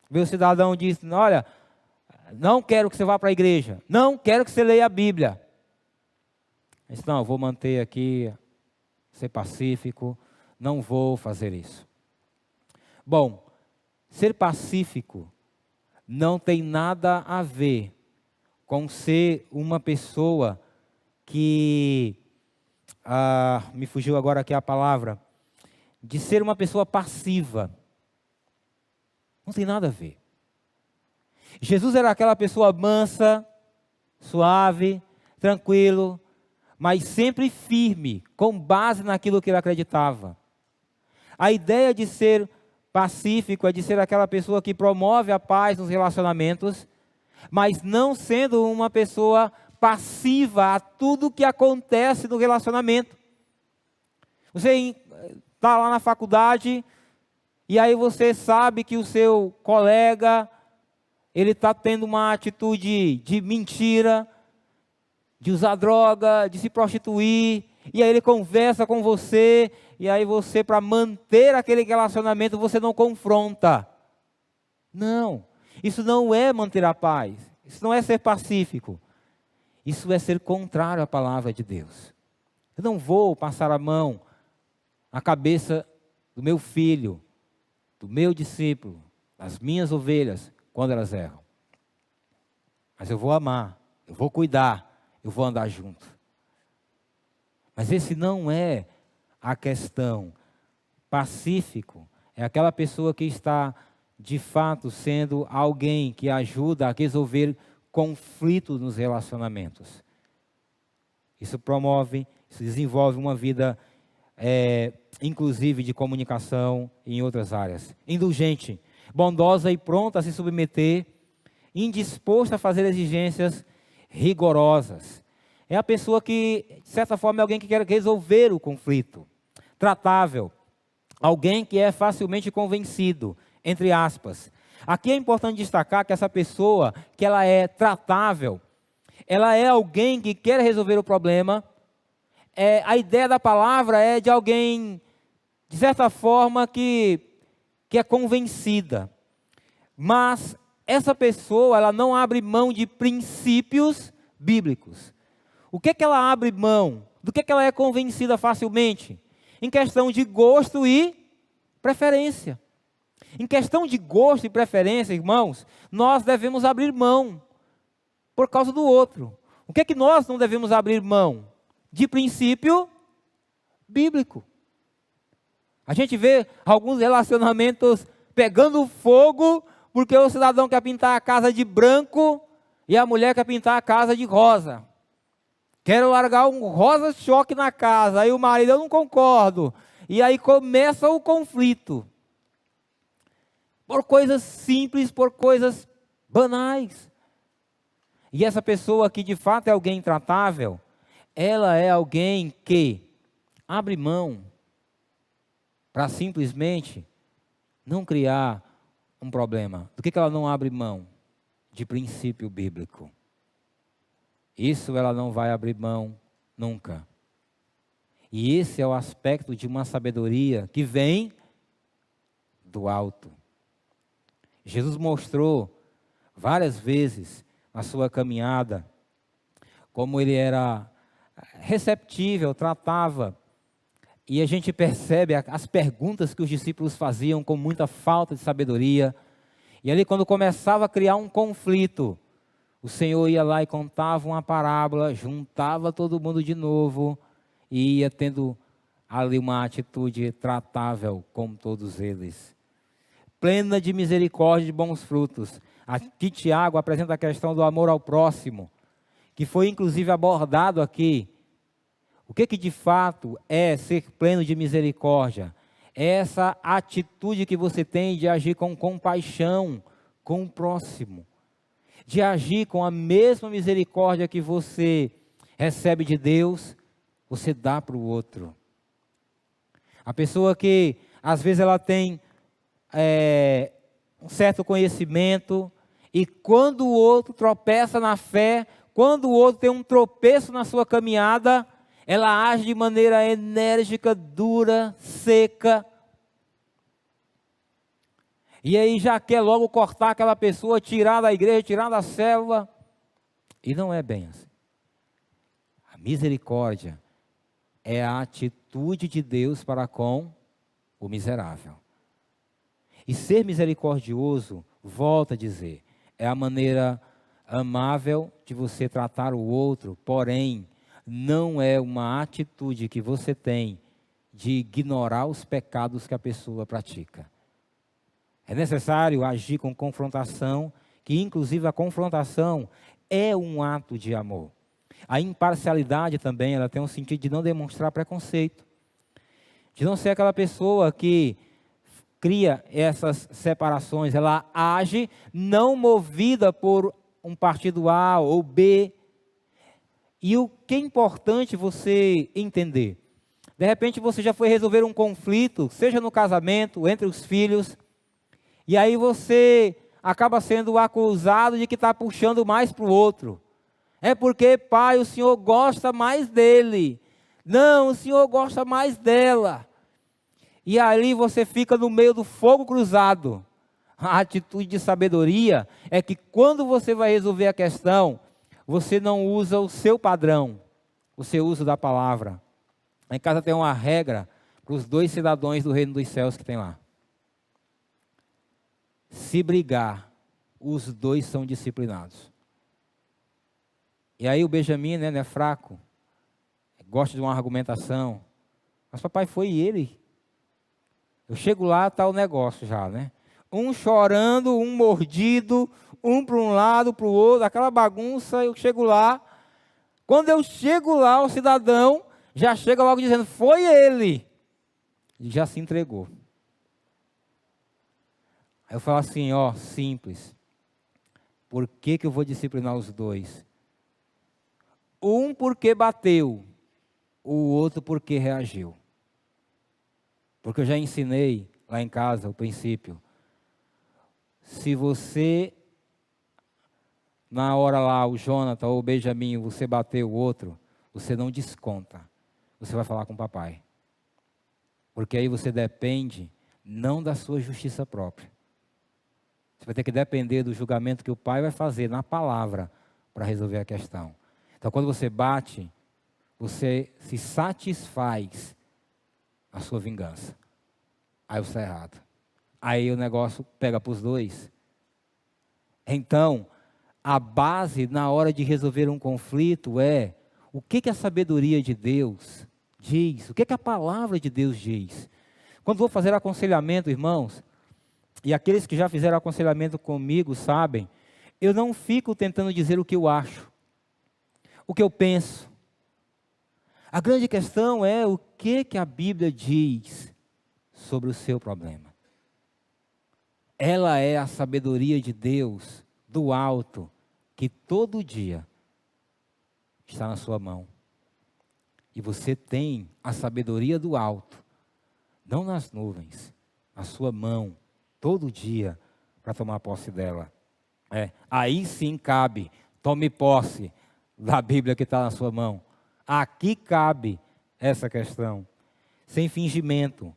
Vê o cidadão diz, olha, não quero que você vá para a igreja, não quero que você leia a Bíblia. Ele diz, não, eu vou manter aqui, ser pacífico, não vou fazer isso. Bom, ser pacífico não tem nada a ver com ser uma pessoa que, me fugiu agora aqui a palavra, de ser uma pessoa passiva. Não tem nada a ver. Jesus era aquela pessoa mansa, suave, tranquilo, mas sempre firme, com base naquilo que ele acreditava. A ideia de ser pacífico é de ser aquela pessoa que promove a paz nos relacionamentos, mas não sendo uma pessoa passiva a tudo que acontece no relacionamento. Você está lá na faculdade e aí você sabe que o seu colega, ele está tendo uma atitude de mentira, de usar droga, de se prostituir, e aí ele conversa com você, e aí você, para manter aquele relacionamento, você não confronta. Não, isso não é manter a paz, isso não é ser pacífico, isso é ser contrário à palavra de Deus. Eu não vou passar a mão na cabeça do meu filho, do meu discípulo, das minhas ovelhas, quando elas erram. Mas eu vou amar, eu vou cuidar, eu vou andar junto. Mas esse não é a questão. Pacífico é aquela pessoa que está, de fato, sendo alguém que ajuda a resolver conflitos nos relacionamentos. Isso promove, isso desenvolve uma vida, inclusive, de comunicação em outras áreas. Indulgente, bondosa e pronta a se submeter, indisposta a fazer exigências rigorosas. É a pessoa que, de certa forma, é alguém que quer resolver o conflito. Tratável, alguém que é facilmente convencido, entre aspas. Aqui é importante destacar que essa pessoa, que ela é tratável, ela é alguém que quer resolver o problema. A ideia da palavra é de alguém, de certa forma, que é convencida. Mas essa pessoa, ela não abre mão de princípios bíblicos. O que é que ela abre mão? Do que é que ela é convencida facilmente? Em questão de gosto e preferência. Em questão de gosto e preferência, irmãos, nós devemos abrir mão por causa do outro. O que é que nós não devemos abrir mão? De princípio bíblico. A gente vê alguns relacionamentos pegando fogo porque o cidadão quer pintar a casa de branco e a mulher quer pintar a casa de rosa. Quero largar um rosa choque na casa, aí o marido, eu não concordo. E aí começa o conflito. Por coisas simples, por coisas banais. E essa pessoa que de fato é alguém intratável, ela é alguém que abre mão para simplesmente não criar um problema. Do que ela não abre mão? De princípio bíblico. Isso ela não vai abrir mão nunca. E esse é o aspecto de uma sabedoria que vem do alto. Jesus mostrou várias vezes na sua caminhada como ele era receptível, tratava. E a gente percebe as perguntas que os discípulos faziam com muita falta de sabedoria. E ali quando começava a criar um conflito, o Senhor ia lá e contava uma parábola, juntava todo mundo de novo e ia tendo ali uma atitude tratável com todos eles. Plena de misericórdia e de bons frutos. Aqui Tiago apresenta a questão do amor ao próximo, que foi inclusive abordado aqui. O que de fato é ser pleno de misericórdia? É essa atitude que você tem de agir com compaixão com o próximo. De agir com a mesma misericórdia que você recebe de Deus, você dá para o outro. A pessoa que, às vezes, ela tem um certo conhecimento, e quando o outro tropeça na fé, quando o outro tem um tropeço na sua caminhada, ela age de maneira enérgica, dura, seca. E aí já quer logo cortar aquela pessoa, tirar da igreja, tirar da célula. E não é bem assim. A misericórdia é a atitude de Deus para com o miserável. E ser misericordioso, volto a dizer, é a maneira amável de você tratar o outro, porém, não é uma atitude que você tem de ignorar os pecados que a pessoa pratica. É necessário agir com confrontação, que inclusive a confrontação é um ato de amor. A imparcialidade também, ela tem um sentido de não demonstrar preconceito, de não ser aquela pessoa que cria essas separações, ela age não movida por um partido A ou B. E o que é importante você entender, de repente você já foi resolver um conflito, seja no casamento, entre os filhos, e aí você acaba sendo acusado de que está puxando mais para o outro. É porque, pai, o senhor gosta mais dele. Não, o senhor gosta mais dela. E ali você fica no meio do fogo cruzado. A atitude de sabedoria é que quando você vai resolver a questão, você não usa o seu padrão, você usa o da palavra. Em casa tem uma regra para os 2 cidadãos do reino dos céus que tem lá. Se brigar, os 2 são disciplinados. E aí o Benjamin, né, não é fraco, gosta de uma argumentação. Mas papai, foi ele. Eu chego lá, está o negócio já, né? Um chorando, um mordido, um para um lado, para o outro, aquela bagunça, eu chego lá. Quando eu chego lá, o cidadão já chega logo dizendo, foi ele. E já se entregou. Aí eu falo assim, ó, simples. Por que eu vou disciplinar os 2? Um porque bateu, o outro porque reagiu. Porque eu já ensinei lá em casa o princípio. Se você, na hora lá, o Jonathan ou o Benjamin, você bateu o outro, você não desconta. Você vai falar com o papai. Porque aí você depende não da sua justiça própria. Você vai ter que depender do julgamento que o pai vai fazer na palavra para resolver a questão. Então, quando você bate, você se satisfaz a sua vingança. Aí você está errado. Aí o negócio pega para os 2. Então, a base na hora de resolver um conflito é o que a sabedoria de Deus diz, o que a palavra de Deus diz. Quando vou fazer aconselhamento, irmãos, e aqueles que já fizeram aconselhamento comigo sabem, eu não fico tentando dizer o que eu acho, o que eu penso. A grande questão é o que a Bíblia diz sobre o seu problema. Ela é a sabedoria de Deus do alto, que todo dia está na sua mão. E você tem a sabedoria do alto, não nas nuvens, na sua mão, todo dia, para tomar posse dela. Aí sim cabe, tome posse da Bíblia que está na sua mão. Aqui cabe essa questão, sem fingimento.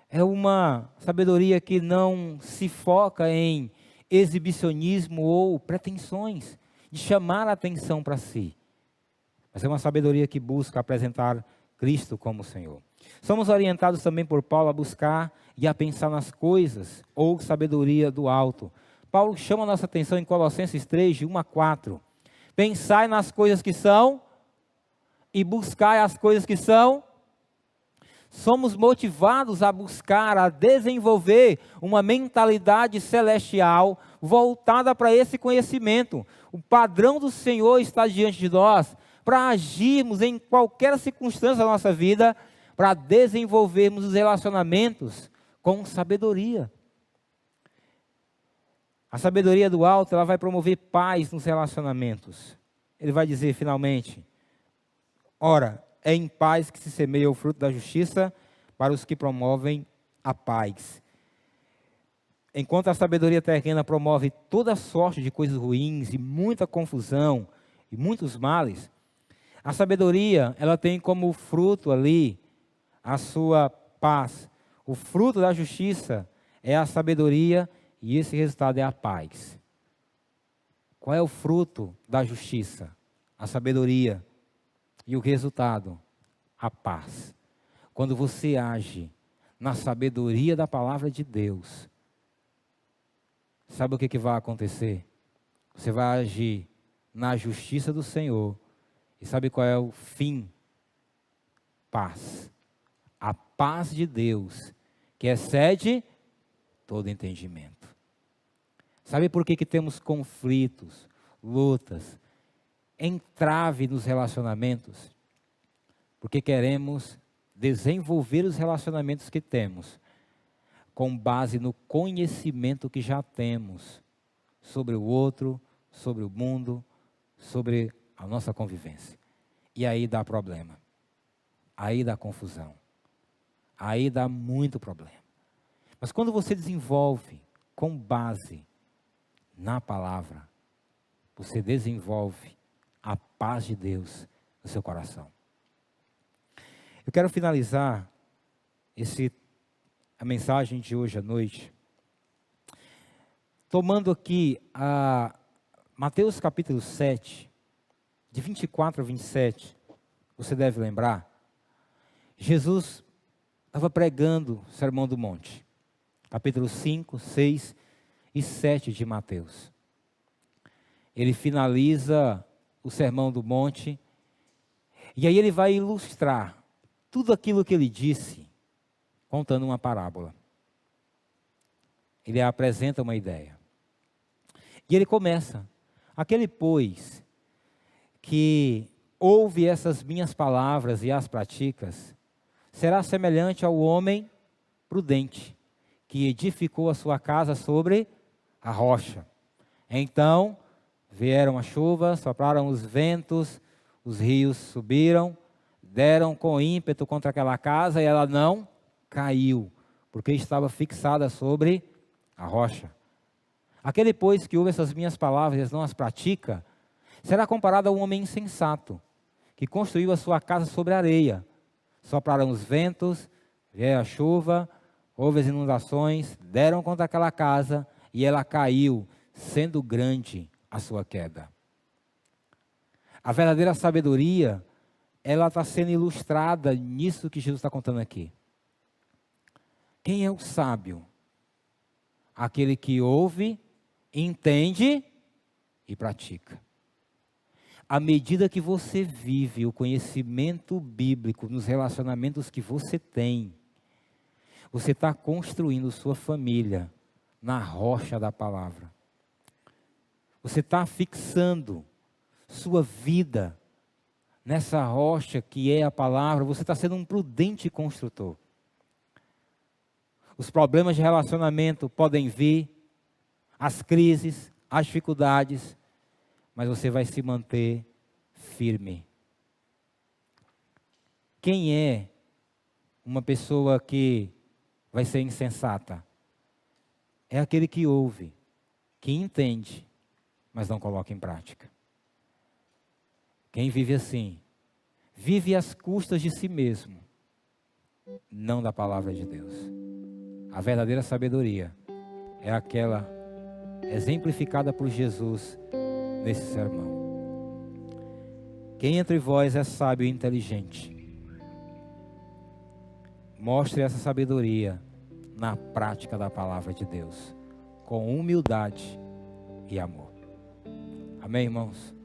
É uma sabedoria que não se foca em exibicionismo ou pretensões de chamar a atenção para si. Mas é uma sabedoria que busca apresentar Cristo como Senhor. Somos orientados também por Paulo a buscar e a pensar nas coisas, ou sabedoria do alto. Paulo chama a nossa atenção em Colossenses 3, de 1 a 4. Pensai nas coisas que são e buscai as coisas que são. Somos motivados a buscar, a desenvolver uma mentalidade celestial voltada para esse conhecimento. O padrão do Senhor está diante de nós para agirmos em qualquer circunstância da nossa vida, para desenvolvermos os relacionamentos com sabedoria. A sabedoria do alto, ela vai promover paz nos relacionamentos. Ele vai dizer finalmente, ora, é em paz que se semeia o fruto da justiça para os que promovem a paz. Enquanto a sabedoria terrena promove toda sorte de coisas ruins e muita confusão e muitos males, a sabedoria, ela tem como fruto ali a sua paz. O fruto da justiça é a sabedoria e esse resultado é a paz. Qual é o fruto da justiça? A sabedoria. E o resultado? A paz. Quando você age na sabedoria da palavra de Deus, sabe o que vai acontecer? Você vai agir na justiça do Senhor. E sabe qual é o fim? Paz. A paz de Deus, que excede todo entendimento. Sabe por que temos conflitos, lutas, entrave nos relacionamentos? Porque queremos desenvolver os relacionamentos que temos com base no conhecimento que já temos sobre o outro, sobre o mundo, sobre a nossa convivência. E aí dá problema. Aí dá confusão. Aí dá muito problema. Mas quando você desenvolve com base na palavra, você desenvolve a paz de Deus no seu coração. Eu quero finalizar a mensagem de hoje à noite, tomando aqui a Mateus capítulo 7, de 24 a 27, você deve lembrar, Jesus estava pregando o Sermão do Monte, capítulo 5, 6 e 7 de Mateus. Ele finaliza o Sermão do Monte, e aí ele vai ilustrar tudo aquilo que ele disse, contando uma parábola. Ele apresenta uma ideia. E ele começa, aquele pois que ouve essas minhas palavras e as praticas, será semelhante ao homem prudente, que edificou a sua casa sobre a rocha. Então, vieram as chuvas, sopraram os ventos, os rios subiram, deram com ímpeto contra aquela casa e ela não caiu, porque estava fixada sobre a rocha. Aquele, pois, que ouve essas minhas palavras e não as pratica, será comparado a um homem insensato, que construiu a sua casa sobre a areia. Sopraram os ventos, veio a chuva, houve as inundações, deram contra aquela casa e ela caiu, sendo grande a sua queda. A verdadeira sabedoria, ela está sendo ilustrada nisso que Jesus está contando aqui. Quem é o sábio? Aquele que ouve, entende e pratica. À medida que você vive o conhecimento bíblico nos relacionamentos que você tem, você está construindo sua família na rocha da palavra. Você está fixando sua vida nessa rocha que é a palavra. Você está sendo um prudente construtor. Os problemas de relacionamento podem vir, as crises, as dificuldades, mas você vai se manter firme. Quem é uma pessoa que vai ser insensata? É aquele que ouve, que entende, mas não coloca em prática. Quem vive assim, vive às custas de si mesmo, não da palavra de Deus. A verdadeira sabedoria é aquela exemplificada por Jesus nesse sermão. Quem entre vós é sábio e inteligente? Mostre essa sabedoria na prática da palavra de Deus, com humildade e amor. Amém, irmãos?